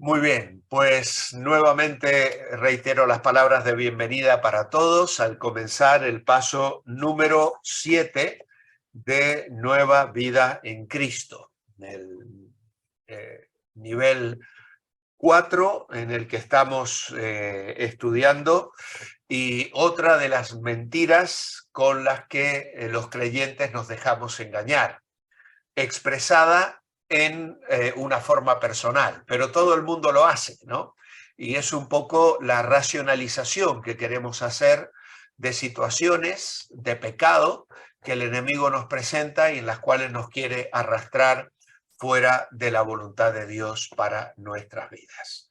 Muy bien, pues nuevamente reitero las palabras de bienvenida para todos al comenzar el paso número 7 de Nueva Vida en Cristo, el nivel 4 en el que estamos estudiando, y otra de las mentiras con las que los creyentes nos dejamos engañar, expresada en una forma personal, pero todo el mundo lo hace, ¿no? Y es un poco la racionalización que queremos hacer de situaciones de pecado que el enemigo nos presenta y en las cuales nos quiere arrastrar fuera de la voluntad de Dios para nuestras vidas.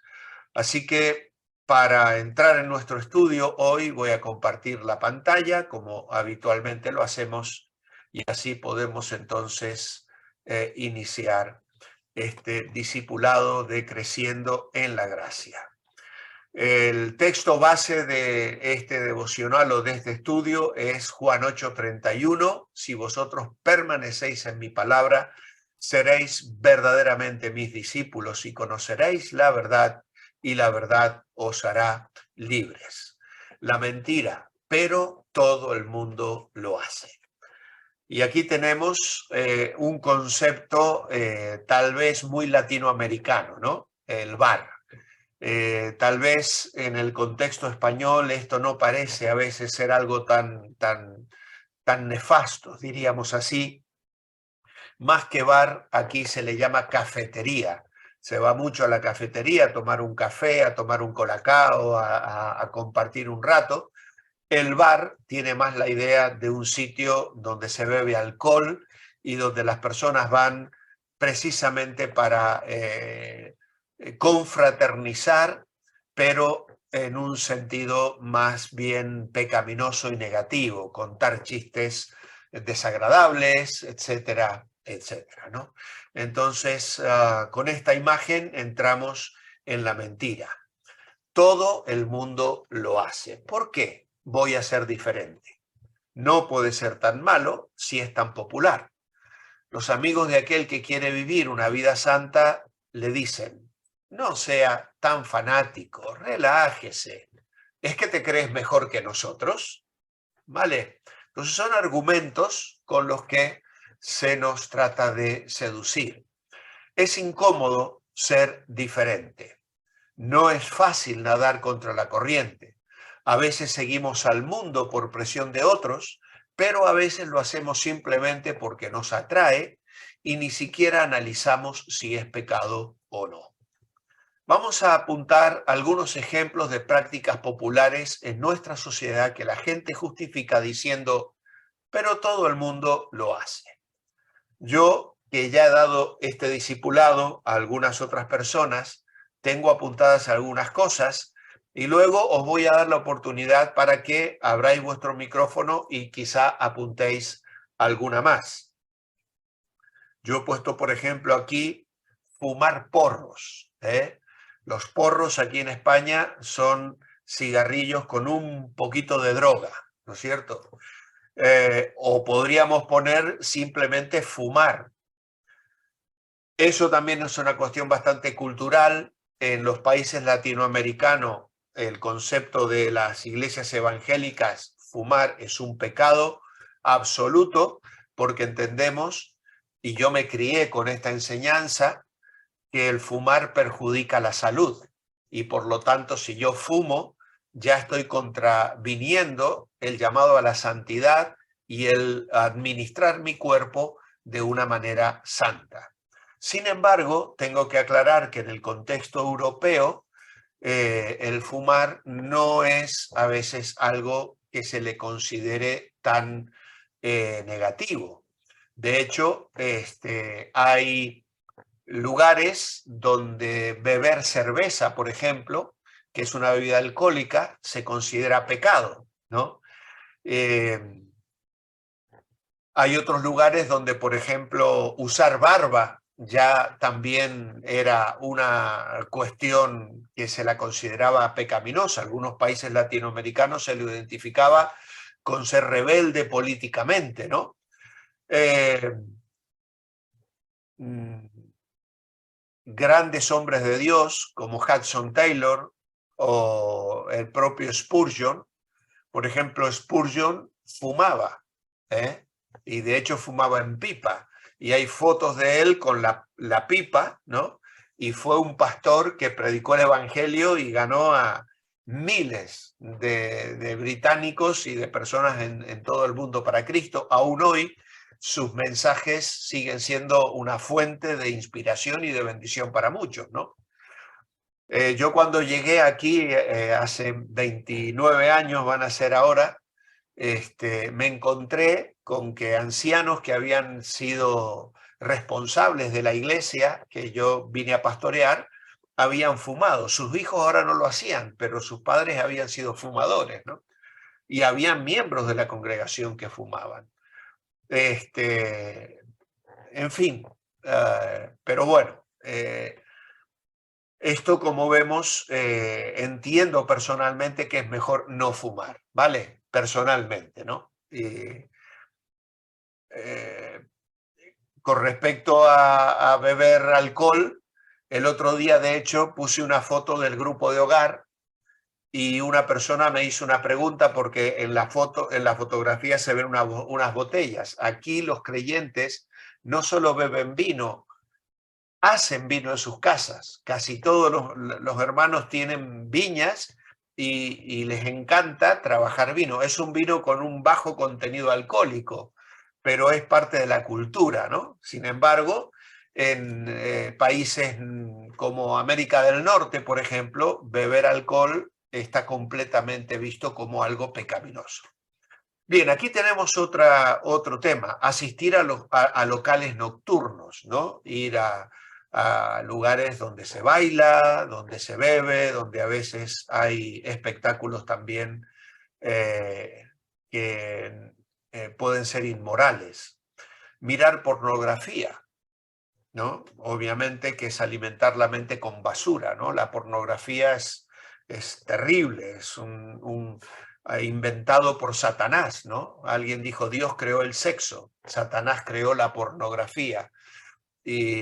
Así que para entrar en nuestro estudio hoy voy a compartir la pantalla como habitualmente lo hacemos y así podemos entonces iniciar este discipulado de Creciendo en la Gracia. El texto base de este devocional o de este estudio es Juan 8:31. Si vosotros permanecéis en mi palabra, seréis verdaderamente mis discípulos y conoceréis la verdad, y la verdad os hará libres. La mentira, pero todo el mundo lo hace. Y aquí tenemos un concepto tal vez muy latinoamericano, ¿no? El VAR. Tal vez en el contexto español esto no parece a veces ser algo tan nefasto, diríamos así. Más que bar, aquí se le llama cafetería. Se va mucho a la cafetería a tomar un café, a tomar un colacao, a compartir un rato. El bar tiene más la idea de un sitio donde se bebe alcohol y donde las personas van precisamente para confraternizar, pero en un sentido más bien pecaminoso y negativo, contar chistes desagradables, etcétera, etcétera, ¿no? Entonces, con esta imagen entramos en la mentira. Todo el mundo lo hace. ¿Por qué voy a ser diferente? No puede ser tan malo si es tan popular. Los amigos de aquel que quiere vivir una vida santa le dicen, no sea tan fanático, relájese. ¿Es que te crees mejor que nosotros? ¿Vale? Entonces son argumentos con los que se nos trata de seducir. Es incómodo ser diferente. No es fácil nadar contra la corriente. A veces seguimos al mundo por presión de otros, pero a veces lo hacemos simplemente porque nos atrae y ni siquiera analizamos si es pecado o no. Vamos a apuntar algunos ejemplos de prácticas populares en nuestra sociedad que la gente justifica diciendo, pero todo el mundo lo hace. Yo, que ya he dado este discipulado a algunas otras personas, tengo apuntadas algunas cosas y luego os voy a dar la oportunidad para que abráis vuestro micrófono y quizá apuntéis alguna más. Yo he puesto, por ejemplo, aquí fumar porros. Los porros aquí en España son cigarrillos con un poquito de droga, ¿no es cierto? O podríamos poner simplemente fumar. Eso también es una cuestión bastante cultural. En los países latinoamericanos, el concepto de las iglesias evangélicas, fumar es un pecado absoluto, porque entendemos, y yo me crié con esta enseñanza, que el fumar perjudica la salud. Y por lo tanto, si yo fumo, ya estoy contraviniendo el llamado a la santidad y el administrar mi cuerpo de una manera santa. Sin embargo, tengo que aclarar que en el contexto europeo, el fumar no es a veces algo que se le considere tan negativo. De hecho, hay lugares donde beber cerveza, por ejemplo, que es una bebida alcohólica, se considera pecado, ¿no? Hay otros lugares donde, por ejemplo, usar barba ya también era una cuestión que se la consideraba pecaminosa. Algunos países latinoamericanos se lo identificaba con ser rebelde políticamente, ¿no? Eh, grandes hombres de Dios como Hudson Taylor o el propio Spurgeon. Por ejemplo, Spurgeon fumaba, ¿eh? Y de hecho fumaba en pipa. Y hay fotos de él con la pipa, ¿no? Y fue un pastor que predicó el evangelio y ganó a miles de británicos y de personas en todo el mundo para Cristo. Aún hoy sus mensajes siguen siendo una fuente de inspiración y de bendición para muchos, ¿no? Yo cuando llegué aquí hace 29 años, van a ser ahora, me encontré con que ancianos que habían sido responsables de la iglesia que yo vine a pastorear habían fumado. Sus hijos ahora no lo hacían, pero sus padres habían sido fumadores, ¿no? Y habían miembros de la congregación que fumaban. En fin, pero bueno, esto, como vemos, entiendo personalmente que es mejor no fumar, ¿vale? Personalmente, ¿no? Eh, con respecto a beber alcohol, el otro día, de hecho, puse una foto del grupo de hogar y una persona me hizo una pregunta porque en la fotografía se ven unas botellas. Aquí los creyentes no solo beben vino, hacen vino en sus casas. Casi todos los hermanos tienen viñas y les encanta trabajar vino. Es un vino con un bajo contenido alcohólico, pero es parte de la cultura, ¿no? Sin embargo, en países como América del Norte, por ejemplo, beber alcohol está completamente visto como algo pecaminoso. Bien, aquí tenemos otro tema, asistir a locales nocturnos, ¿no? Ir a lugares donde se baila, donde se bebe, donde a veces hay espectáculos también que pueden ser inmorales. Mirar pornografía, ¿no? Obviamente que es alimentar la mente con basura, ¿no? La pornografía es terrible, es inventado por Satanás, ¿no? Alguien dijo, Dios creó el sexo, Satanás creó la pornografía. Y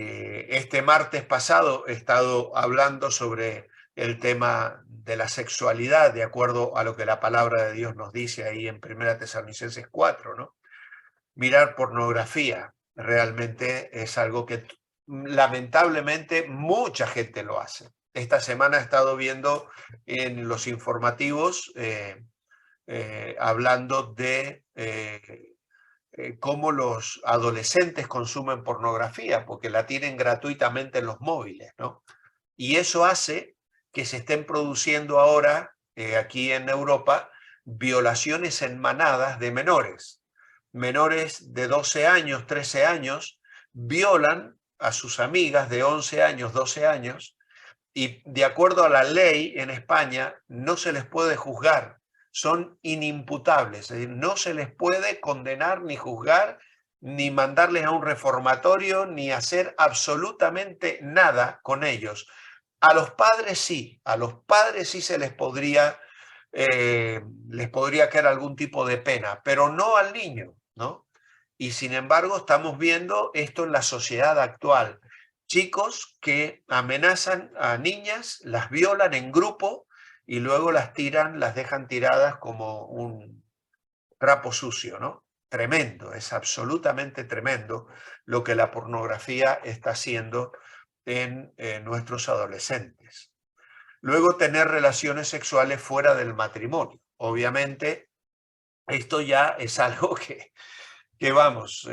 este martes pasado he estado hablando sobre el tema de la sexualidad, de acuerdo a lo que la palabra de Dios nos dice ahí en 1 Tesalonicenses 4, ¿no? Mirar pornografía realmente es algo que lamentablemente mucha gente lo hace. Esta semana he estado viendo en los informativos hablando de cómo los adolescentes consumen pornografía, porque la tienen gratuitamente en los móviles, ¿no? Y eso hace que se estén produciendo ahora, aquí en Europa, violaciones en manadas de menores. Menores de 12 años, 13 años, violan a sus amigas de 11 años, 12 años, y de acuerdo a la ley en España no se les puede juzgar, son inimputables, es decir, no se les puede condenar ni juzgar, ni mandarles a un reformatorio, ni hacer absolutamente nada con ellos. A los padres sí, a los padres sí se les podría caer algún tipo de pena, pero no al niño, ¿no? Y sin embargo estamos viendo esto en la sociedad actual. Chicos que amenazan a niñas, las violan en grupo y luego las tiran, las dejan tiradas como un trapo sucio, ¿no? Tremendo, es absolutamente tremendo lo que la pornografía está haciendo en nuestros adolescentes. Luego, tener relaciones sexuales fuera del matrimonio. Obviamente, esto ya es algo que vamos,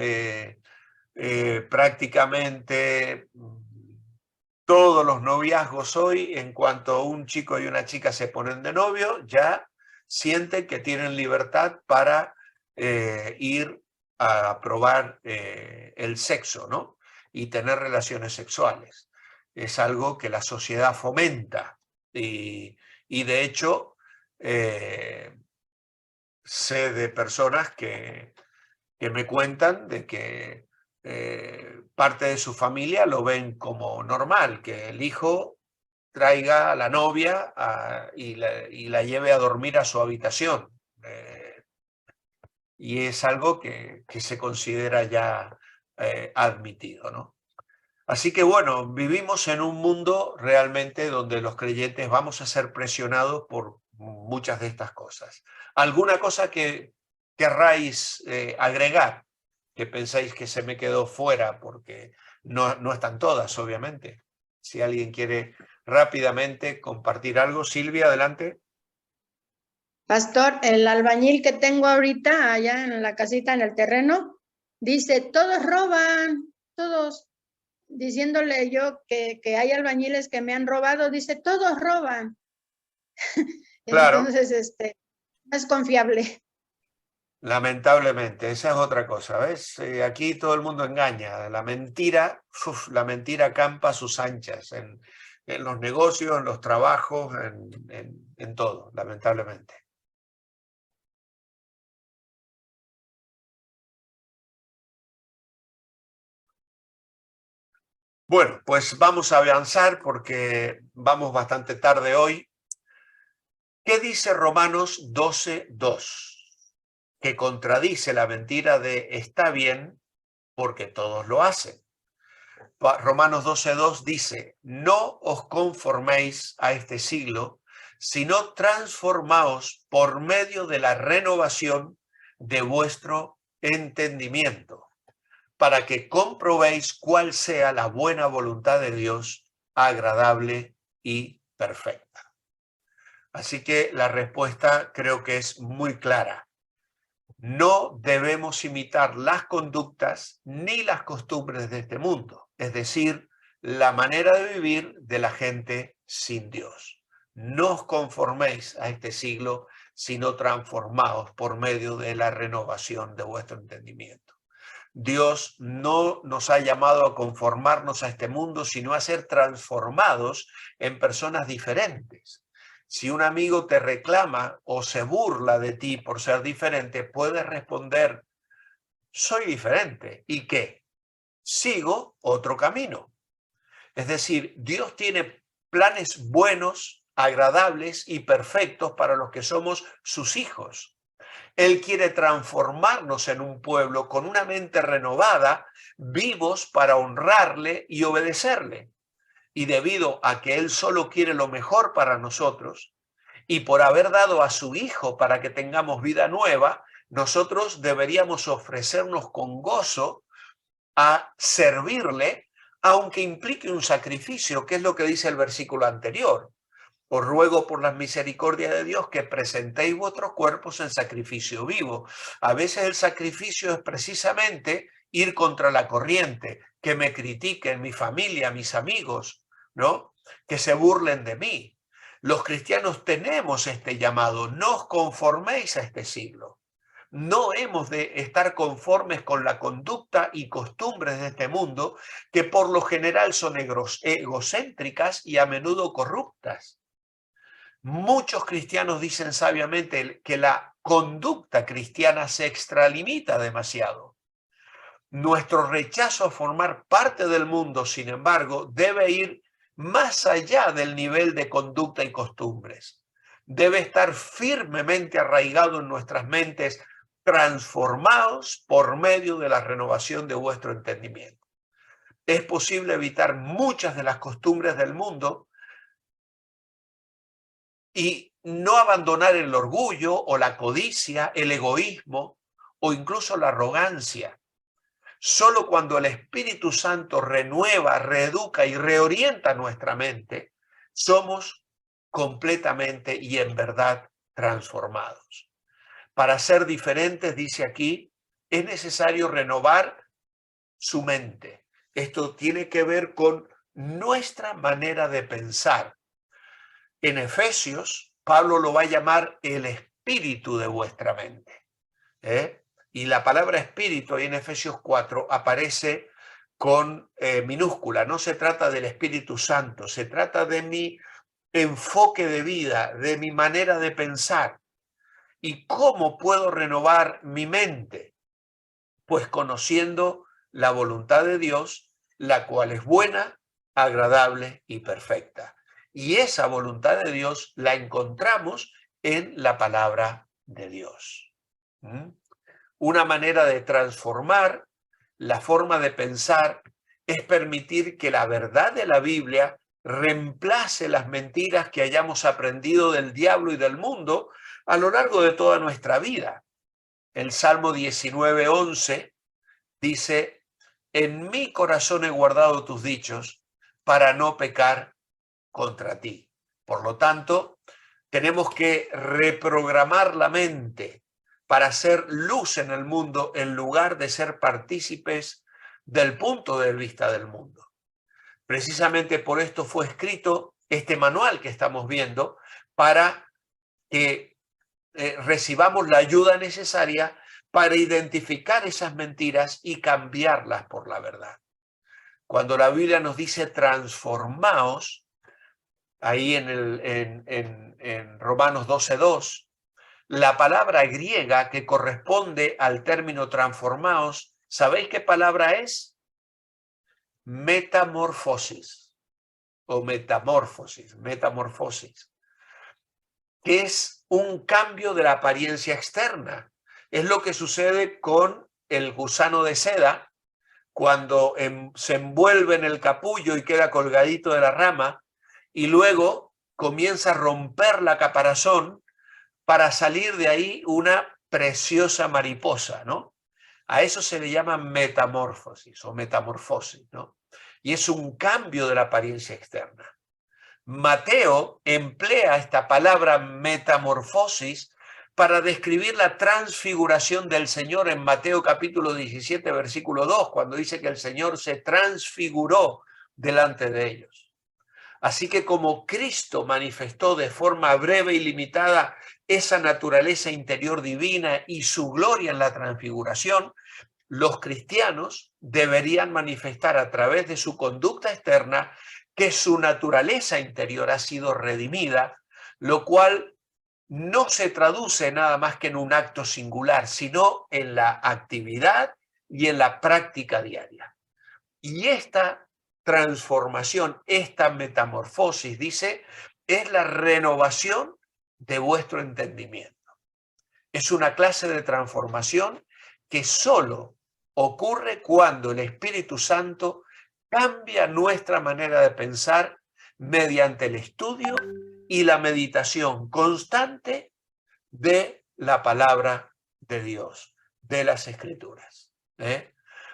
prácticamente todos los noviazgos hoy, en cuanto un chico y una chica se ponen de novio, ya sienten que tienen libertad para ir a probar el sexo, ¿no? Y tener relaciones sexuales. Es algo que la sociedad fomenta y de hecho sé de personas que me cuentan de que parte de su familia lo ven como normal, que el hijo traiga a la novia y la lleve a dormir a su habitación. Y es algo que se considera ya admitido, ¿no? Así que bueno, vivimos en un mundo realmente donde los creyentes vamos a ser presionados por muchas de estas cosas. ¿Alguna cosa que querráis agregar, que pensáis que se me quedó fuera? Porque no están todas, obviamente. Si alguien quiere rápidamente compartir algo. Silvia, adelante. Pastor, el albañil que tengo ahorita allá en la casita, en el terreno, dice, todos roban, todos, diciéndole yo que hay albañiles que me han robado, dice, todos roban. Claro, Entonces, no es confiable. lamentablemente, esa es otra cosa, ¿ves? Aquí todo el mundo engaña. La mentira campa a sus anchas en los negocios, en los trabajos, en todo, lamentablemente. Bueno, pues vamos a avanzar porque vamos bastante tarde hoy. ¿Qué dice Romanos 12:2? Que contradice la mentira de está bien porque todos lo hacen. Romanos 12:2 dice, no os conforméis a este siglo, sino transformaos por medio de la renovación de vuestro entendimiento, para que comprobéis cuál sea la buena voluntad de Dios, agradable y perfecta. Así que la respuesta creo que es muy clara. No debemos imitar las conductas ni las costumbres de este mundo, es decir, la manera de vivir de la gente sin Dios. No os conforméis a este siglo, sino transformaos por medio de la renovación de vuestro entendimiento. Dios no nos ha llamado a conformarnos a este mundo, sino a ser transformados en personas diferentes. Si un amigo te reclama o se burla de ti por ser diferente, puedes responder, soy diferente. ¿Y qué? Sigo otro camino. Es decir, Dios tiene planes buenos, agradables y perfectos para los que somos sus hijos. Él quiere transformarnos en un pueblo con una mente renovada, vivos para honrarle y obedecerle. Y debido a que Él solo quiere lo mejor para nosotros, y por haber dado a su Hijo para que tengamos vida nueva, nosotros deberíamos ofrecernos con gozo a servirle, aunque implique un sacrificio, que es lo que dice el versículo anterior. Os ruego por las misericordias de Dios que presentéis vuestros cuerpos en sacrificio vivo. A veces el sacrificio es precisamente ir contra la corriente, que me critiquen mi familia, mis amigos, ¿no? Que se burlen de mí. Los cristianos tenemos este llamado, no os conforméis a este siglo. No hemos de estar conformes con la conducta y costumbres de este mundo, que por lo general son egocéntricas y a menudo corruptas. Muchos cristianos dicen sabiamente que la conducta cristiana se extralimita demasiado. Nuestro rechazo a formar parte del mundo, sin embargo, debe ir más allá del nivel de conducta y costumbres. Debe estar firmemente arraigado en nuestras mentes, transformados por medio de la renovación de vuestro entendimiento. Es posible evitar muchas de las costumbres del mundo y no abandonar el orgullo o la codicia, el egoísmo o incluso la arrogancia. Solo cuando el Espíritu Santo renueva, reeduca y reorienta nuestra mente, somos completamente y en verdad transformados. Para ser diferentes, dice aquí, es necesario renovar su mente. Esto tiene que ver con nuestra manera de pensar. En Efesios, Pablo lo va a llamar el espíritu de vuestra mente. Y la palabra espíritu ahí en Efesios 4 aparece con minúscula. No se trata del Espíritu Santo, se trata de mi enfoque de vida, de mi manera de pensar. ¿Y cómo puedo renovar mi mente? Pues conociendo la voluntad de Dios, la cual es buena, agradable y perfecta. Y esa voluntad de Dios la encontramos en la palabra de Dios. Una manera de transformar la forma de pensar es permitir que la verdad de la Biblia reemplace las mentiras que hayamos aprendido del diablo y del mundo a lo largo de toda nuestra vida. El Salmo 19:11 dice: en mi corazón he guardado tus dichos para no pecar contra ti. Por lo tanto, tenemos que reprogramar la mente para hacer luz en el mundo en lugar de ser partícipes del punto de vista del mundo. Precisamente por esto fue escrito este manual que estamos viendo, para que recibamos la ayuda necesaria para identificar esas mentiras y cambiarlas por la verdad. Cuando la Biblia nos dice transformaos, ahí en Romanos 12:2, la palabra griega que corresponde al término transformaos, ¿sabéis qué palabra es? Metamorfosis o metamorfosis, que es un cambio de la apariencia externa. Es lo que sucede con el gusano de seda cuando se envuelve en el capullo y queda colgadito de la rama, y luego comienza a romper la caparazón para salir de ahí una preciosa mariposa, ¿no? A eso se le llama metamorfosis o metamorfosis, ¿no? Y es un cambio de la apariencia externa. Mateo emplea esta palabra metamorfosis para describir la transfiguración del Señor en Mateo capítulo 17, versículo 2, cuando dice que el Señor se transfiguró delante de ellos. Así que como Cristo manifestó de forma breve y limitada esa naturaleza interior divina y su gloria en la transfiguración, los cristianos deberían manifestar a través de su conducta externa que su naturaleza interior ha sido redimida, lo cual no se traduce nada más que en un acto singular, sino en la actividad y en la práctica diaria. Y esta transformación, esta metamorfosis, dice, es la renovación de vuestro entendimiento. Es una clase de transformación que solo ocurre cuando el Espíritu Santo cambia nuestra manera de pensar mediante el estudio y la meditación constante de la palabra de Dios, de las Escrituras.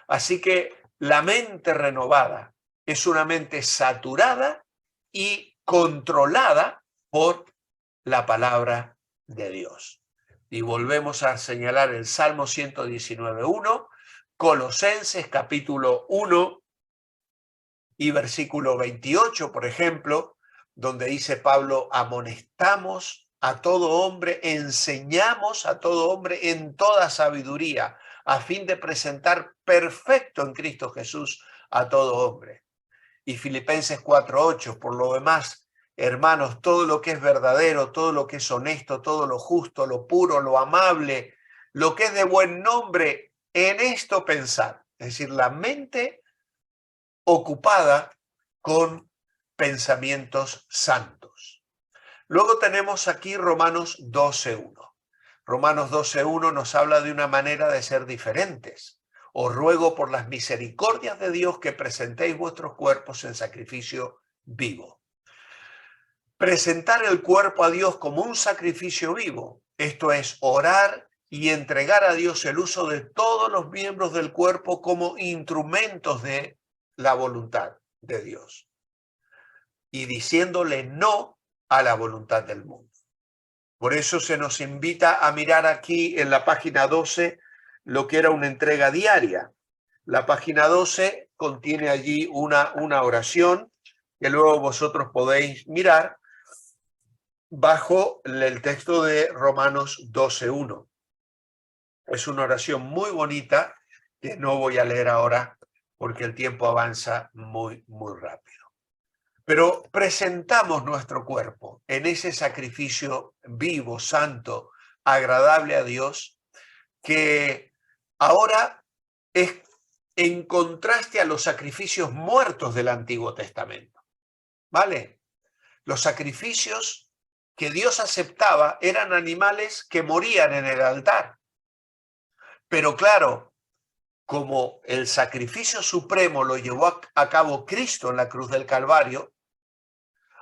Así que la mente renovada es una mente saturada y controlada por la palabra de Dios. Y volvemos a señalar el Salmo 119:1, Colosenses capítulo 1 y versículo 28, por ejemplo, donde dice Pablo: amonestamos a todo hombre, enseñamos a todo hombre en toda sabiduría, a fin de presentar perfecto en Cristo Jesús a todo hombre. Y Filipenses 4:8, por lo demás, hermanos, todo lo que es verdadero, todo lo que es honesto, todo lo justo, lo puro, lo amable, lo que es de buen nombre, en esto pensad. Es decir, la mente ocupada con pensamientos santos. Luego tenemos aquí Romanos 12:1. Romanos 12:1 nos habla de una manera de ser diferentes. Os ruego por las misericordias de Dios que presentéis vuestros cuerpos en sacrificio vivo. Presentar el cuerpo a Dios como un sacrificio vivo, esto es orar y entregar a Dios el uso de todos los miembros del cuerpo como instrumentos de la voluntad de Dios y diciéndole no a la voluntad del mundo. Por eso se nos invita a mirar aquí en la página 12 lo que era una entrega diaria. La página 12 contiene allí una oración que luego vosotros podéis mirar bajo el texto de Romanos 12:1. Es una oración muy bonita que no voy a leer ahora porque el tiempo avanza muy, muy rápido. Pero presentamos nuestro cuerpo en ese sacrificio vivo, santo, agradable a Dios, que ahora es en contraste a los sacrificios muertos del Antiguo Testamento. ¿Vale? Los sacrificios que Dios aceptaba eran animales que morían en el altar. Pero claro, como el sacrificio supremo lo llevó a cabo Cristo en la cruz del Calvario,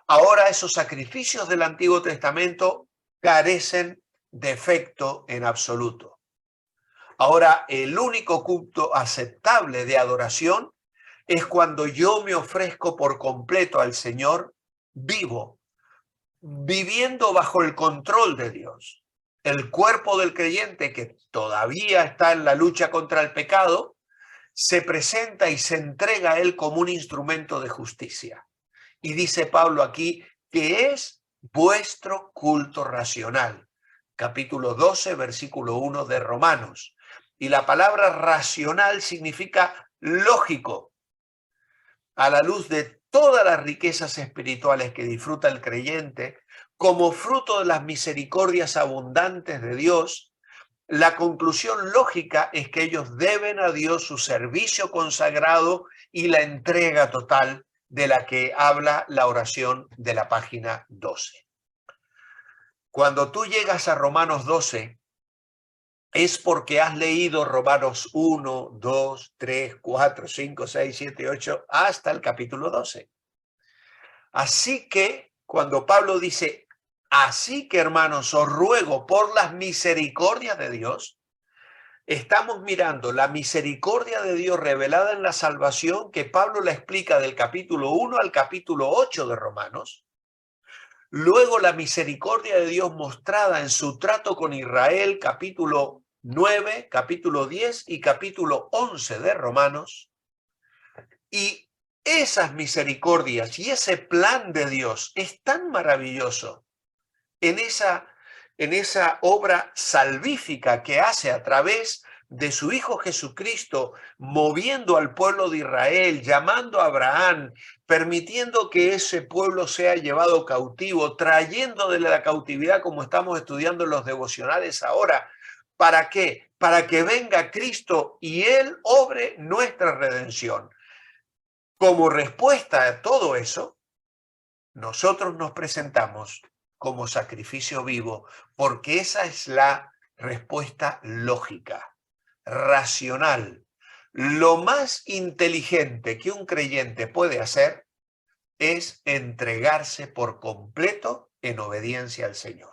ahora esos sacrificios del Antiguo Testamento carecen de efecto en absoluto. Ahora, el único culto aceptable de adoración es cuando yo me ofrezco por completo al Señor vivo, viviendo bajo el control de Dios. El cuerpo del creyente que todavía está en la lucha contra el pecado se presenta y se entrega a él como un instrumento de justicia. Y dice Pablo aquí que es vuestro culto racional. Capítulo 12, versículo 1 de Romanos. Y la palabra racional significa lógico. A la luz de todas las riquezas espirituales que disfruta el creyente, como fruto de las misericordias abundantes de Dios, la conclusión lógica es que ellos deben a Dios su servicio consagrado y la entrega total de la que habla la oración de la página 12. Cuando tú llegas a Romanos 12, es porque has leído Romanos 1, 2, 3, 4, 5, 6, 7, 8, hasta el capítulo 12. Así que cuando Pablo dice, así que hermanos, os ruego por las misericordias de Dios, estamos mirando la misericordia de Dios revelada en la salvación que Pablo la explica del capítulo 1 al capítulo 8 de Romanos. Luego la misericordia de Dios mostrada en su trato con Israel, capítulo 9, capítulo 10 y capítulo 11 de Romanos. Y esas misericordias y ese plan de Dios es tan maravilloso en esa obra salvífica que hace a través de su Hijo Jesucristo, moviendo al pueblo de Israel, llamando a Abraham, permitiendo que ese pueblo sea llevado cautivo, trayendo de la cautividad, como estamos estudiando en los devocionales ahora. ¿Para qué? Para que venga Cristo y Él obre nuestra redención. Como respuesta a todo eso, nosotros nos presentamos como sacrificio vivo, porque esa es la respuesta lógica, racional. Lo más inteligente que un creyente puede hacer es entregarse por completo en obediencia al Señor.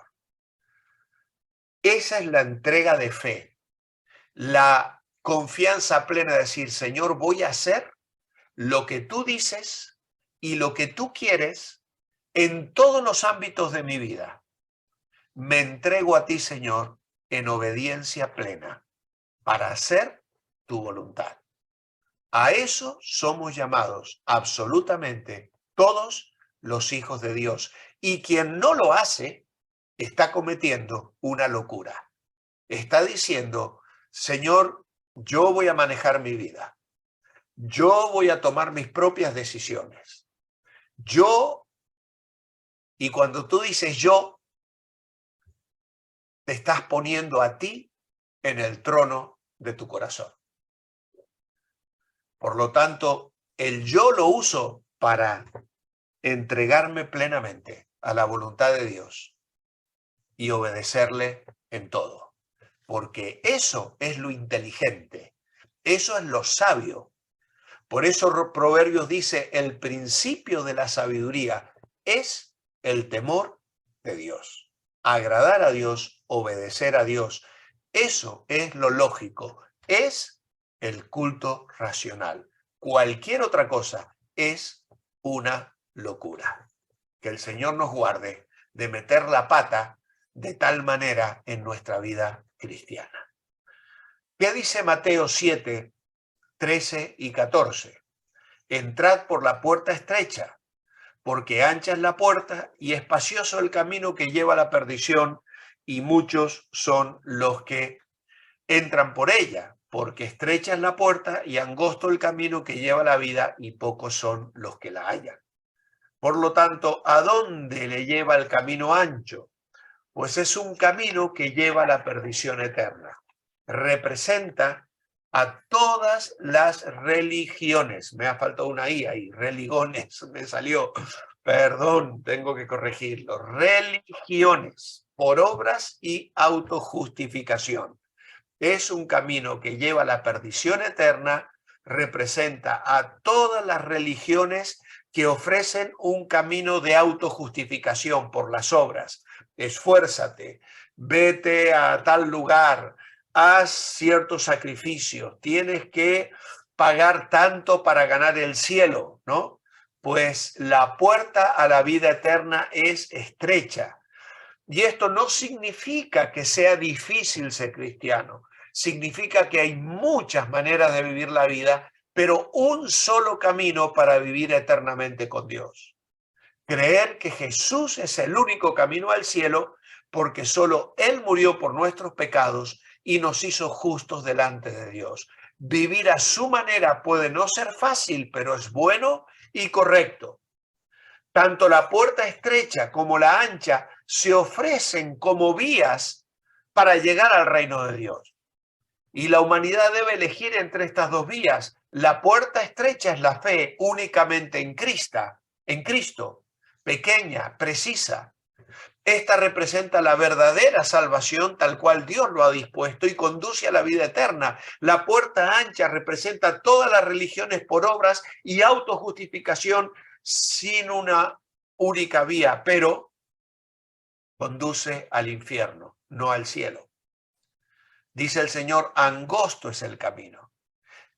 Esa es la entrega de fe, la confianza plena de decir, Señor, voy a hacer lo que tú dices y lo que tú quieres en todos los ámbitos de mi vida. Me entrego a ti, Señor, en obediencia plena para hacer tu voluntad. A eso somos llamados absolutamente todos los hijos de Dios. Y quien no lo hace está cometiendo una locura. Está diciendo, Señor, yo voy a manejar mi vida. Yo voy a tomar mis propias decisiones. Y cuando tú dices yo, te estás poniendo a ti en el trono de tu corazón. Por lo tanto, el yo lo uso para entregarme plenamente a la voluntad de Dios y obedecerle en todo. Porque eso es lo inteligente, eso es lo sabio. Por eso Proverbios dice, el principio de la sabiduría es el temor de Dios. Agradar a Dios, obedecer a Dios. Eso es lo lógico, es el culto racional. Cualquier otra cosa es una locura. Que el Señor nos guarde de meter la pata de tal manera en nuestra vida cristiana. ¿Qué dice Mateo 7, 13 y 14? Entrad por la puerta estrecha, porque ancha es la puerta y espacioso el camino que lleva a la perdición, y muchos son los que entran por ella, porque estrecha es la puerta y angosto el camino que lleva a la vida, y pocos son los que la hallan. Por lo tanto, ¿a dónde le lleva el camino ancho? Pues es un camino que lleva a la perdición eterna. Representa a todas las religiones. Me ha faltado una I ahí, religones, me salió. Perdón, tengo que corregirlo. Religiones por obras y autojustificación. es un camino que lleva a la perdición eterna, representa a todas las religiones que ofrecen un camino de autojustificación por las obras. Esfuérzate, vete a tal lugar, haz ciertos sacrificios, tienes que pagar tanto para ganar el cielo, ¿no? Pues la puerta a la vida eterna es estrecha. Y esto no significa que sea difícil ser cristiano, significa que hay muchas maneras de vivir la vida, pero un solo camino para vivir eternamente con Dios. Creer que Jesús es el único camino al cielo, porque solo Él murió por nuestros pecados y nos hizo justos delante de Dios. Vivir a su manera puede no ser fácil, pero es bueno y correcto. Tanto la puerta estrecha como la ancha se ofrecen como vías para llegar al reino de Dios. Y la humanidad debe elegir entre estas dos vías. La puerta estrecha es la fe únicamente en Cristo, pequeña, precisa. Esta representa la verdadera salvación tal cual Dios lo ha dispuesto y conduce a la vida eterna. La puerta ancha representa todas las religiones por obras y autojustificación sin una única vía, pero conduce al infierno, no al cielo. Dice el Señor, angosto es el camino.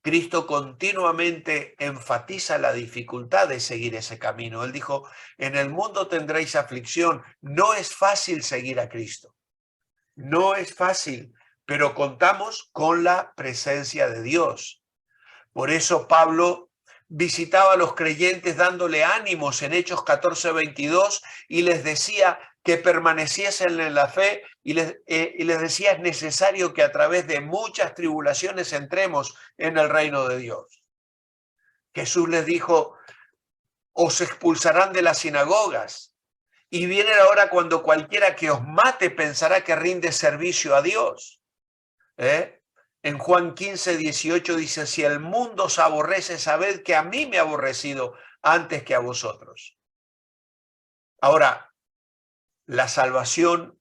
Cristo continuamente enfatiza la dificultad de seguir ese camino. Él dijo, en el mundo tendréis aflicción. No es fácil seguir a Cristo. No es fácil, pero contamos con la presencia de Dios. Por eso Pablo visitaba a los creyentes dándole ánimos en Hechos 14:22 y les decía que permaneciesen en la fe y les decía es necesario que a través de muchas tribulaciones entremos en el reino de Dios. Jesús les dijo, os expulsarán de las sinagogas y viene la hora cuando cualquiera que os mate pensará que rinde servicio a Dios. En Juan 15:18 dice, si el mundo os aborrece, sabed que a mí me ha aborrecido antes que a vosotros. Ahora, la salvación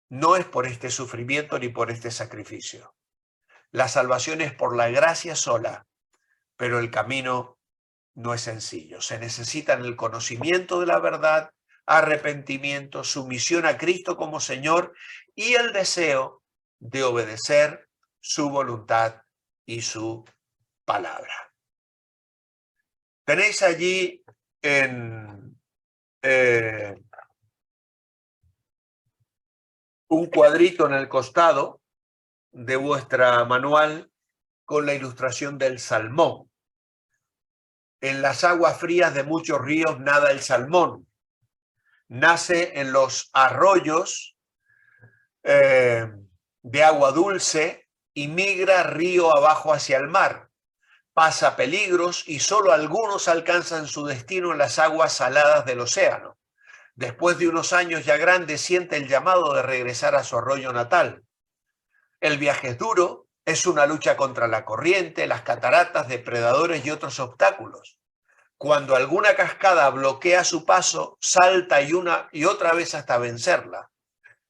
no es por este sufrimiento ni por este sacrificio. La salvación es por la gracia sola, pero el camino no es sencillo. Se necesita el conocimiento de la verdad, arrepentimiento, sumisión a Cristo como Señor y el deseo de obedecer su voluntad y su palabra. Tenéis allí en un cuadrito en el costado de vuestra manual con la ilustración del salmón. En las aguas frías de muchos ríos nada el salmón. Nace en los arroyos de agua dulce y migra río abajo hacia el mar. Pasa peligros y solo algunos alcanzan su destino en las aguas saladas del océano. Después de unos años ya grandes siente el llamado de regresar a su arroyo natal. El viaje es duro, es una lucha contra la corriente, las cataratas, depredadores y otros obstáculos. Cuando alguna cascada bloquea su paso, salta una y otra vez hasta vencerla.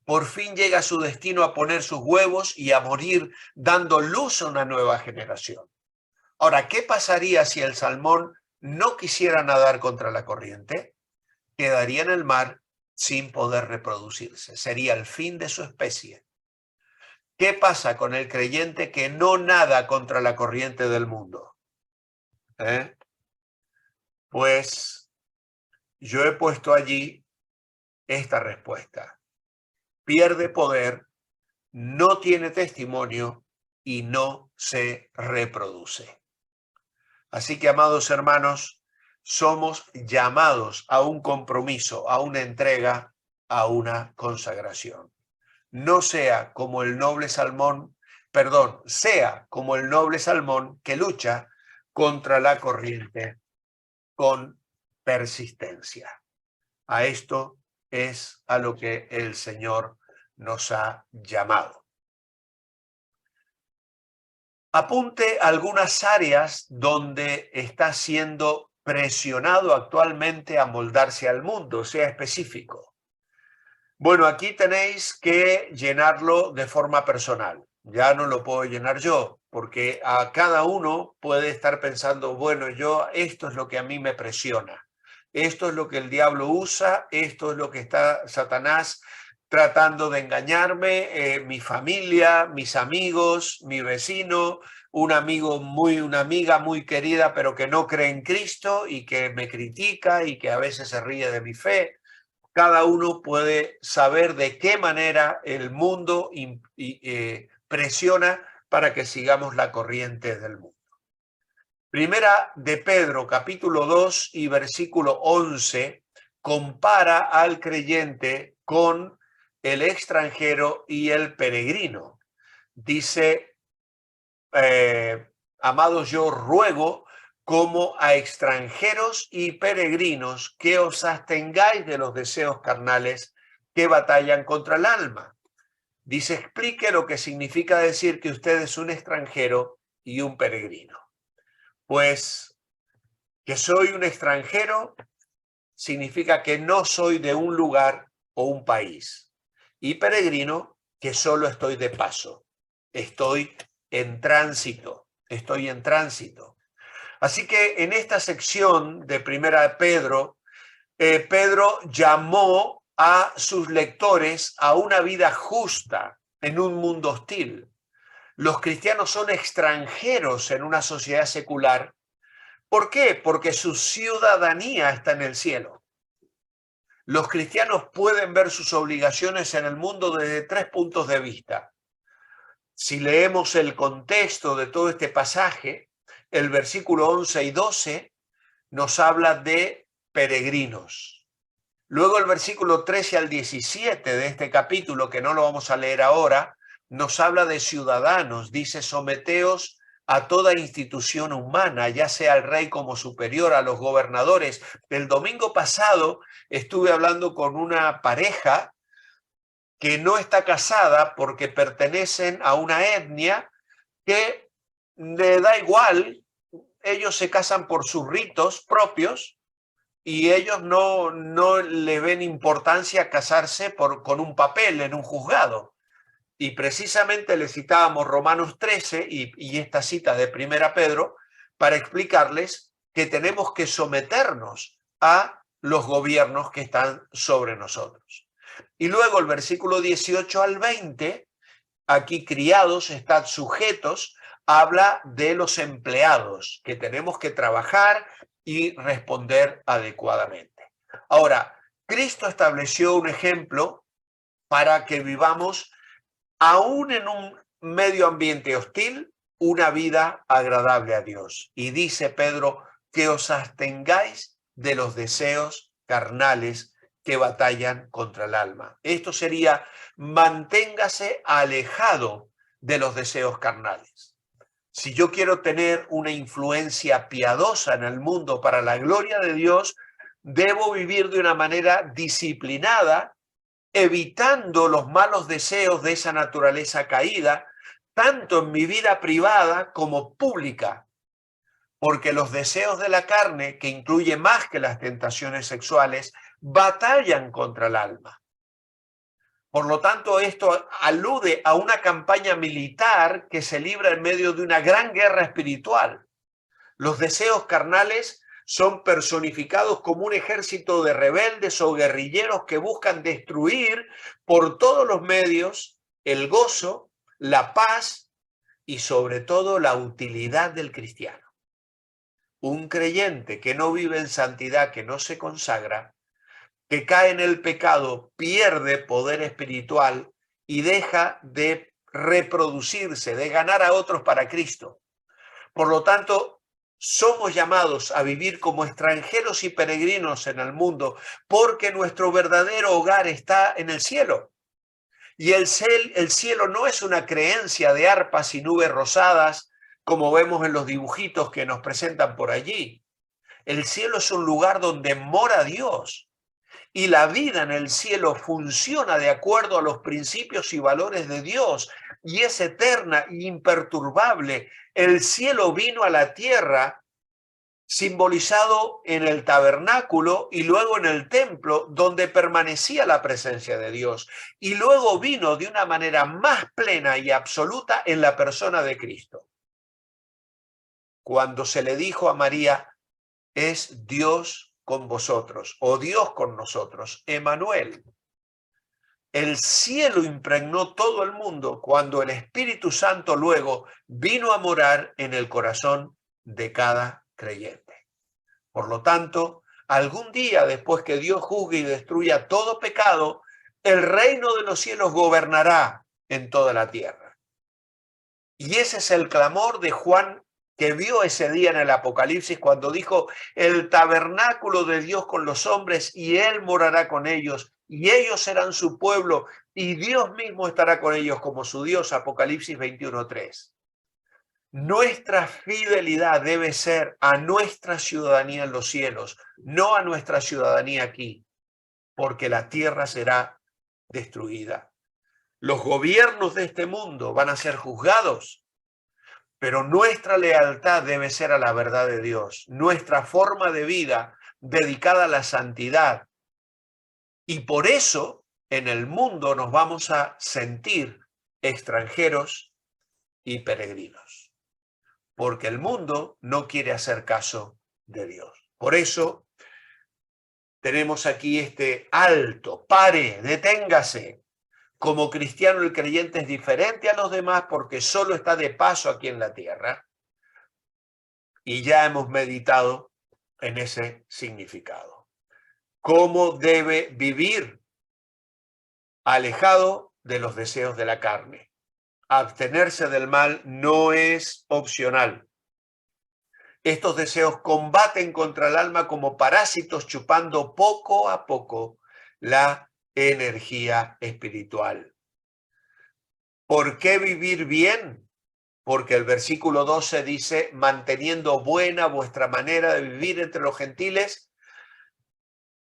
Por fin llega a su destino a poner sus huevos y a morir, dando luz a una nueva generación. Ahora, ¿qué pasaría si el salmón no quisiera nadar contra la corriente? Quedaría en el mar sin poder reproducirse. Sería el fin de su especie. ¿Qué pasa con el creyente que no nada contra la corriente del mundo? Pues yo he puesto allí esta respuesta. Pierde poder, no tiene testimonio y no se reproduce. Así que, amados hermanos, somos llamados a un compromiso, a una entrega, a una consagración. No sea como el noble salmón, sea como el noble salmón que lucha contra la corriente con persistencia. A esto es a lo que el Señor nos ha llamado. Apunte algunas áreas donde está siendo presionado actualmente a moldarse al mundo, sea específico. Bueno, aquí tenéis que llenarlo de forma personal. ya no lo puedo llenar yo, porque a cada uno puede estar pensando, bueno, esto es lo que a mí me presiona, esto es lo que el diablo usa, esto es lo que está Satanás tratando de engañarme, mi familia, mis amigos, mi vecino, una amiga muy querida, pero que no cree en Cristo y que me critica y que a veces se ríe de mi fe. Cada uno puede saber de qué manera el mundo presiona para que sigamos la corriente del mundo. Primera de Pedro, capítulo 2 y versículo 11, compara al creyente con el extranjero y el peregrino. Dice, amados, yo ruego como a extranjeros y peregrinos que os abstengáis de los deseos carnales que batallan contra el alma. Dice, explique lo que significa decir que usted es un extranjero y un peregrino. Pues que soy un extranjero significa que no soy de un lugar o un país. Y peregrino, que solo estoy de paso. Estoy en tránsito. Así que en esta sección de Primera de Pedro, Pedro llamó a sus lectores a una vida justa en un mundo hostil. Los cristianos son extranjeros en una sociedad secular. ¿Por qué? Porque su ciudadanía está en el cielo. Los cristianos pueden ver sus obligaciones en el mundo desde 3 puntos de vista. Si leemos el contexto de todo este pasaje, el versículo 11 y 12 nos habla de peregrinos. Luego el versículo 13 al 17 de este capítulo, que no lo vamos a leer ahora, nos habla de ciudadanos. Dice, someteos a toda institución humana, ya sea el rey como superior, a los gobernadores. El domingo pasado estuve hablando con una pareja que no está casada porque pertenecen a una etnia que le da igual, ellos se casan por sus ritos propios y ellos no le ven importancia a casarse con un papel en un juzgado. Y precisamente le citábamos Romanos 13 y esta cita de Primera Pedro para explicarles que tenemos que someternos a los gobiernos que están sobre nosotros. Y luego el versículo 18 al 20, aquí criados, están sujetos, habla de los empleados, que tenemos que trabajar y responder adecuadamente. Ahora, Cristo estableció un ejemplo para que vivamos, aún en un medio ambiente hostil, una vida agradable a Dios. Y dice Pedro, que os abstengáis de los deseos carnales que batallan contra el alma. Esto sería, manténgase alejado de los deseos carnales. Si yo quiero tener una influencia piadosa en el mundo para la gloria de Dios, debo vivir de una manera disciplinada, evitando los malos deseos de esa naturaleza caída, tanto en mi vida privada como pública, porque los deseos de la carne, que incluye más que las tentaciones sexuales, batallan contra el alma. Por lo tanto, esto alude a una campaña militar que se libra en medio de una gran guerra espiritual. Los deseos carnales son personificados como un ejército de rebeldes o guerrilleros que buscan destruir por todos los medios el gozo, la paz y sobre todo la utilidad del cristiano. Un creyente que no vive en santidad, que no se consagra, que cae en el pecado, pierde poder espiritual y deja de reproducirse, de ganar a otros para Cristo. Por lo tanto, somos llamados a vivir como extranjeros y peregrinos en el mundo, porque nuestro verdadero hogar está en el cielo. Y el cielo no es una creencia de arpas y nubes rosadas, como vemos en los dibujitos que nos presentan por allí. El cielo es un lugar donde mora Dios. Y la vida en el cielo funciona de acuerdo a los principios y valores de Dios y es eterna e imperturbable. El cielo vino a la tierra simbolizado en el tabernáculo y luego en el templo, donde permanecía la presencia de Dios, y luego vino de una manera más plena y absoluta en la persona de Cristo. Cuando se le dijo a María, es Dios con vosotros, o Dios con nosotros, Emmanuel. El cielo impregnó todo el mundo cuando el Espíritu Santo luego vino a morar en el corazón de cada creyente. Por lo tanto, algún día después que Dios juzgue y destruya todo pecado, el reino de los cielos gobernará en toda la tierra. Y ese es el clamor de Juan, que vio ese día en el Apocalipsis cuando dijo, el tabernáculo de Dios con los hombres y Él morará con ellos y ellos serán su pueblo y Dios mismo estará con ellos como su Dios. Apocalipsis 21:3. Nuestra fidelidad debe ser a nuestra ciudadanía en los cielos, no a nuestra ciudadanía aquí, porque la tierra será destruida. Los gobiernos de este mundo van a ser juzgados, pero nuestra lealtad debe ser a la verdad de Dios, nuestra forma de vida dedicada a la santidad. Y por eso en el mundo nos vamos a sentir extranjeros y peregrinos, porque el mundo no quiere hacer caso de Dios. Por eso tenemos aquí este alto, pare, deténgase. Como cristiano, el creyente es diferente a los demás porque solo está de paso aquí en la tierra. Y ya hemos meditado en ese significado. ¿Cómo debe vivir? Alejado de los deseos de la carne. Abstenerse del mal no es opcional. Estos deseos combaten contra el alma como parásitos, chupando poco a poco la energía espiritual. ¿Por qué vivir bien? Porque el versículo 12 dice, manteniendo buena vuestra manera de vivir entre los gentiles,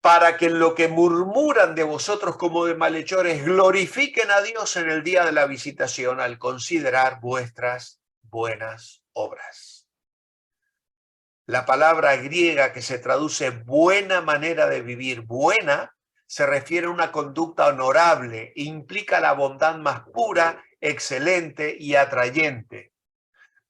para que en lo que murmuran de vosotros como de malhechores, glorifiquen a Dios en el día de la visitación al considerar vuestras buenas obras. La palabra griega que se traduce buena manera de vivir, buena, se refiere a una conducta honorable, implica la bondad más pura, excelente y atrayente.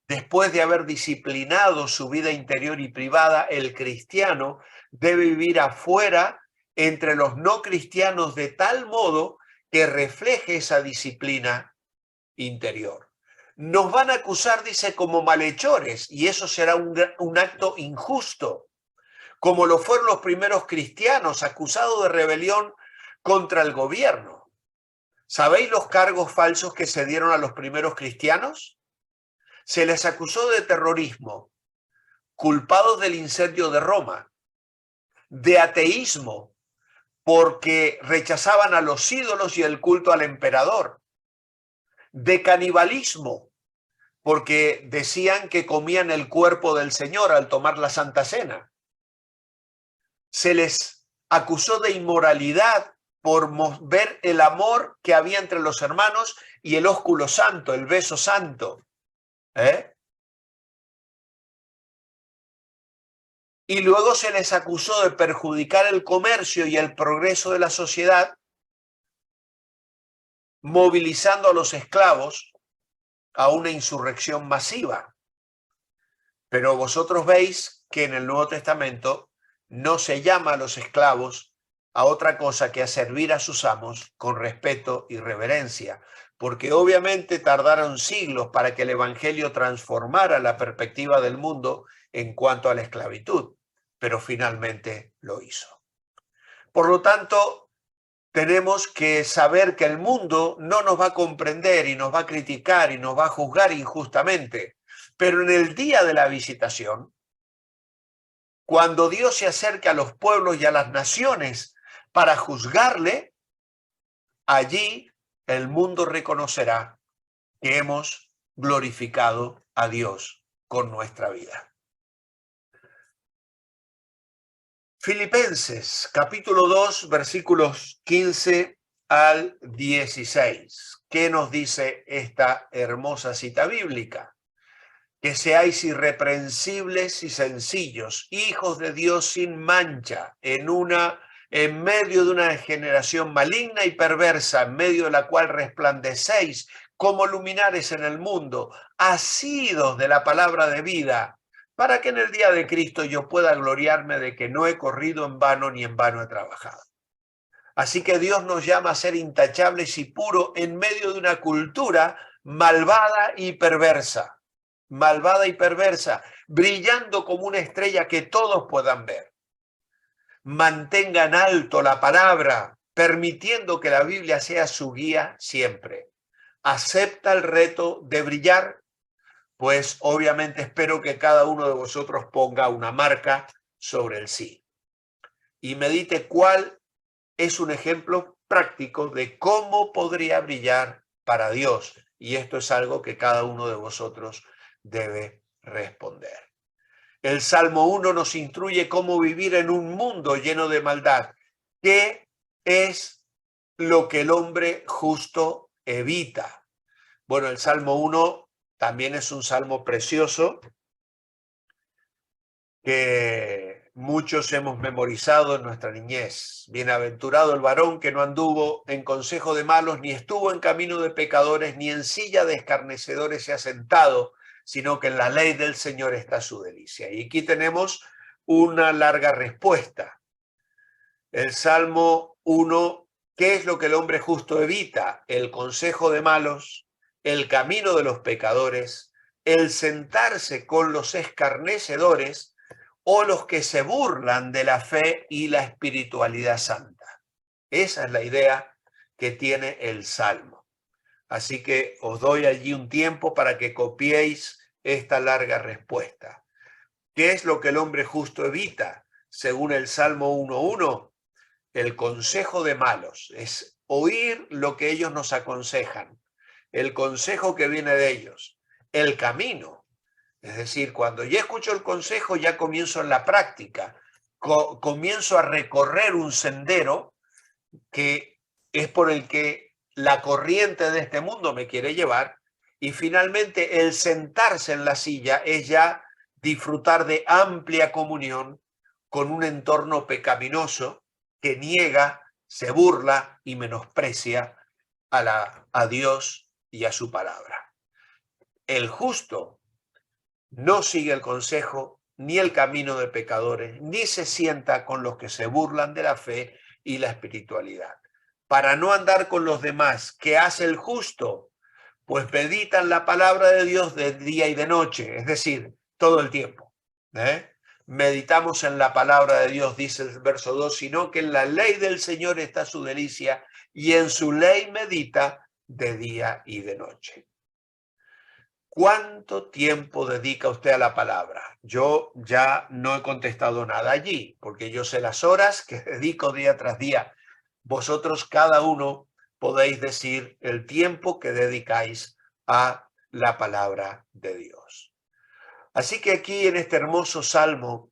Después de haber disciplinado su vida interior y privada, el cristiano debe vivir afuera entre los no cristianos de tal modo que refleje esa disciplina interior. Nos van a acusar, dice, como malhechores, y eso será un acto injusto, como lo fueron los primeros cristianos acusados de rebelión contra el gobierno. ¿Sabéis los cargos falsos que se dieron a los primeros cristianos? Se les acusó de terrorismo, culpados del incendio de Roma, de ateísmo, porque rechazaban a los ídolos y el culto al emperador, de canibalismo, porque decían que comían el cuerpo del Señor al tomar la Santa Cena. Se les acusó de inmoralidad por ver el amor que había entre los hermanos y el ósculo santo, el beso santo. Y luego se les acusó de perjudicar el comercio y el progreso de la sociedad, movilizando a los esclavos a una insurrección masiva. Pero vosotros veis que en el Nuevo Testamento no se llama a los esclavos a otra cosa que a servir a sus amos con respeto y reverencia, porque obviamente tardaron siglos para que el Evangelio transformara la perspectiva del mundo en cuanto a la esclavitud, pero finalmente lo hizo. Por lo tanto, tenemos que saber que el mundo no nos va a comprender y nos va a criticar y nos va a juzgar injustamente, pero en el día de la visitación, cuando Dios se acerque a los pueblos y a las naciones para juzgarle, allí el mundo reconocerá que hemos glorificado a Dios con nuestra vida. Filipenses, capítulo 2, versículos 15 al 16. ¿Qué nos dice esta hermosa cita bíblica? que seáis irreprensibles y sencillos, hijos de Dios sin mancha, en medio de una generación maligna y perversa, en medio de la cual resplandecéis como luminares en el mundo, asidos de la palabra de vida, para que en el día de Cristo yo pueda gloriarme de que no he corrido en vano ni en vano he trabajado. Así que Dios nos llama a ser intachables y puros en medio de una cultura malvada y perversa, brillando como una estrella que todos puedan ver. Mantengan alto la palabra, permitiendo que la Biblia sea su guía siempre. ¿Acepta el reto de brillar? Pues obviamente espero que cada uno de vosotros ponga una marca sobre el sí. Y medite cuál es un ejemplo práctico de cómo podría brillar para Dios. Y esto es algo que cada uno de vosotros debe responder. El Salmo 1 nos instruye cómo vivir en un mundo lleno de maldad. ¿Qué es lo que el hombre justo evita? Bueno, el Salmo 1 también es un salmo precioso que muchos hemos memorizado en nuestra niñez. Bienaventurado el varón que no anduvo en consejo de malos, ni estuvo en camino de pecadores, ni en silla de escarnecedores se ha sentado, sino que en la ley del Señor está su delicia. Y aquí tenemos una larga respuesta. El Salmo 1, ¿qué es lo que el hombre justo evita? El consejo de malos, el camino de los pecadores, el sentarse con los escarnecedores o los que se burlan de la fe y la espiritualidad santa. Esa es la idea que tiene el Salmo. Así que os doy allí un tiempo para que copiéis esta larga respuesta. ¿Qué es lo que el hombre justo evita? Según el Salmo 1:1, el consejo de malos es oír lo que ellos nos aconsejan, el consejo que viene de ellos, el camino. Es decir, cuando ya escucho el consejo, ya comienzo en la práctica, comienzo a recorrer un sendero que es por el que la corriente de este mundo me quiere llevar, y finalmente el sentarse en la silla es ya disfrutar de amplia comunión con un entorno pecaminoso que niega, se burla y menosprecia a Dios y a su palabra. El justo no sigue el consejo ni el camino de pecadores, ni se sienta con los que se burlan de la fe y la espiritualidad. Para no andar con los demás, ¿qué hace el justo? Pues meditan la palabra de Dios de día y de noche, es decir, todo el tiempo. Meditamos en la palabra de Dios, dice el verso 2, sino que en la ley del Señor está su delicia y en su ley medita de día y de noche. ¿Cuánto tiempo dedica usted a la palabra? Yo ya no he contestado nada allí, porque yo sé las horas que dedico día tras día. Vosotros, cada uno, podéis decir el tiempo que dedicáis a la palabra de Dios. Así que aquí en este hermoso salmo,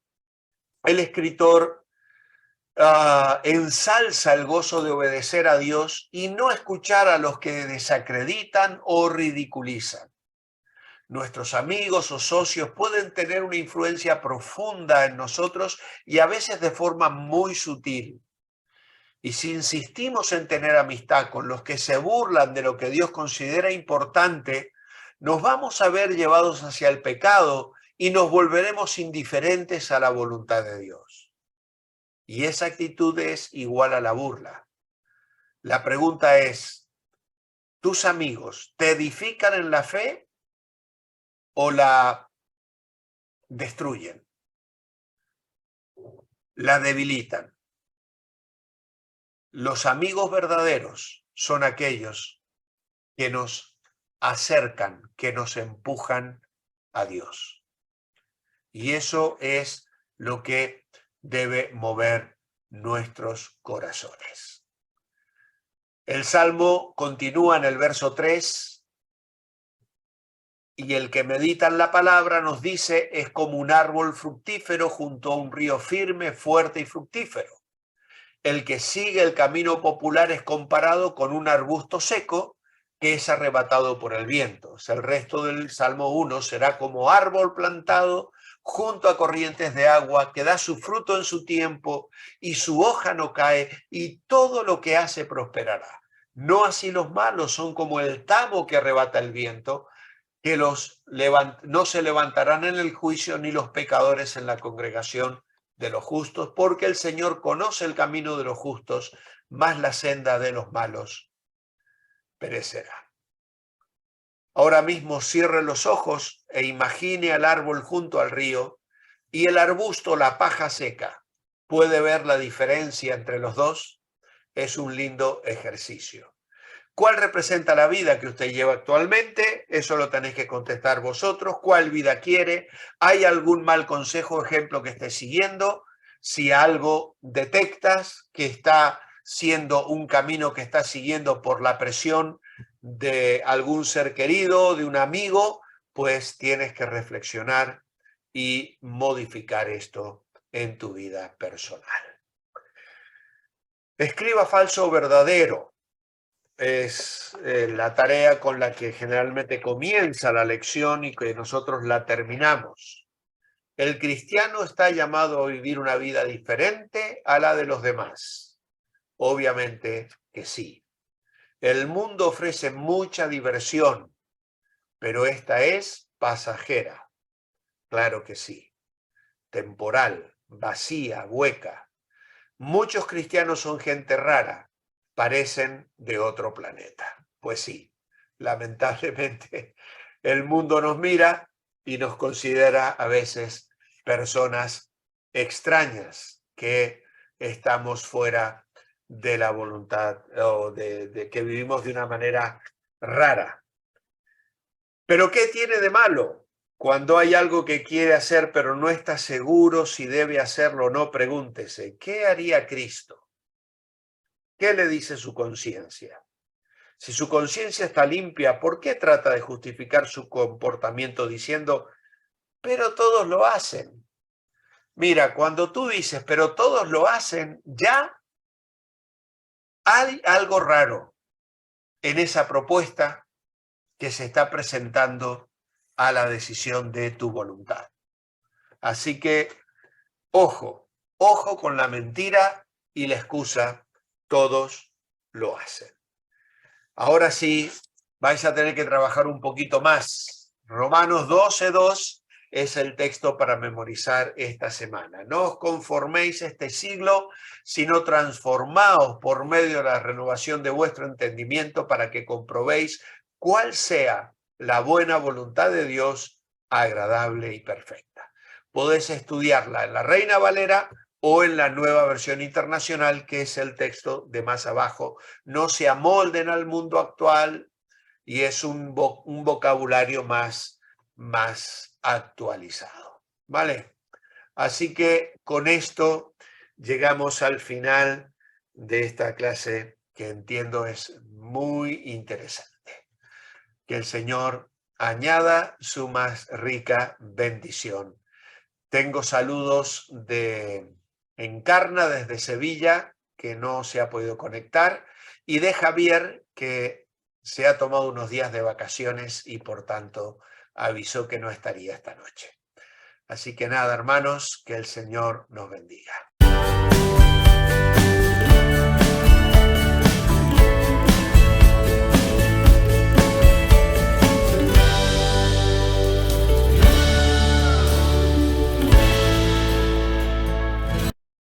el escritor ensalza el gozo de obedecer a Dios y no escuchar a los que desacreditan o ridiculizan. Nuestros amigos o socios pueden tener una influencia profunda en nosotros y a veces de forma muy sutil. Y si insistimos en tener amistad con los que se burlan de lo que Dios considera importante, nos vamos a ver llevados hacia el pecado y nos volveremos indiferentes a la voluntad de Dios. Y esa actitud es igual a la burla. La pregunta es, ¿tus amigos te edifican en la fe o la destruyen? La debilitan. Los amigos verdaderos son aquellos que nos acercan, que nos empujan a Dios. Y eso es lo que debe mover nuestros corazones. El Salmo continúa en el verso 3, y el que medita en la palabra, nos dice, es como un árbol fructífero junto a un río firme, fuerte y fructífero. El que sigue el camino popular es comparado con un arbusto seco que es arrebatado por el viento. O sea, el resto del Salmo 1 será como árbol plantado junto a corrientes de agua, que da su fruto en su tiempo y su hoja no cae, y todo lo que hace prosperará. No así los malos, son como el tamo que arrebata el viento, que no se levantarán en el juicio ni los pecadores en la congregación de los justos, porque el Señor conoce el camino de los justos, mas la senda de los malos perecerá. Ahora mismo cierre los ojos e imagine al árbol junto al río y el arbusto la paja seca. ¿Puede ver la diferencia entre los dos? Es un lindo ejercicio. ¿Cuál representa la vida que usted lleva actualmente? Eso lo tenéis que contestar vosotros. ¿Cuál vida quiere? ¿Hay algún mal consejo o ejemplo que estés siguiendo? Si algo detectas que está siendo un camino que estás siguiendo por la presión de algún ser querido, de un amigo, pues tienes que reflexionar y modificar esto en tu vida personal. Escriba falso o verdadero. Es la tarea con la que generalmente comienza la lección y que nosotros la terminamos. ¿El cristiano está llamado a vivir una vida diferente a la de los demás? Obviamente que sí. El mundo ofrece mucha diversión, pero esta es pasajera. Claro que sí. Temporal, vacía, hueca. Muchos cristianos son gente rara, parecen de otro planeta. Pues sí, lamentablemente el mundo nos mira y nos considera a veces personas extrañas, que estamos fuera de la voluntad o de que vivimos de una manera rara. ¿Pero qué tiene de malo? Cuando hay algo que quiere hacer pero no está seguro si debe hacerlo o no, pregúntese, ¿qué haría Cristo? ¿Qué le dice su conciencia? Si su conciencia está limpia, ¿por qué trata de justificar su comportamiento diciendo, pero todos lo hacen? Mira, cuando tú dices, pero todos lo hacen, ya hay algo raro en esa propuesta que se está presentando a la decisión de tu voluntad. Así que, ojo con la mentira y la excusa, todos lo hacen. Ahora sí, vais a tener que trabajar un poquito más. Romanos 12:2 es el texto para memorizar esta semana. No os conforméis a este siglo, sino transformaos por medio de la renovación de vuestro entendimiento para que comprobéis cuál sea la buena voluntad de Dios, agradable y perfecta. Podéis estudiarla en la Reina Valera o en la Nueva Versión Internacional, que es el texto de más abajo. No se amolden al mundo actual y es un vocabulario más actualizado, ¿vale? Así que con esto llegamos al final de esta clase, que entiendo es muy interesante. Que el Señor añada su más rica bendición. Tengo saludos de Encarna desde Sevilla, que no se ha podido conectar, y de Javier, que se ha tomado unos días de vacaciones y por tanto avisó que no estaría esta noche. Así que nada, hermanos, que el Señor nos bendiga.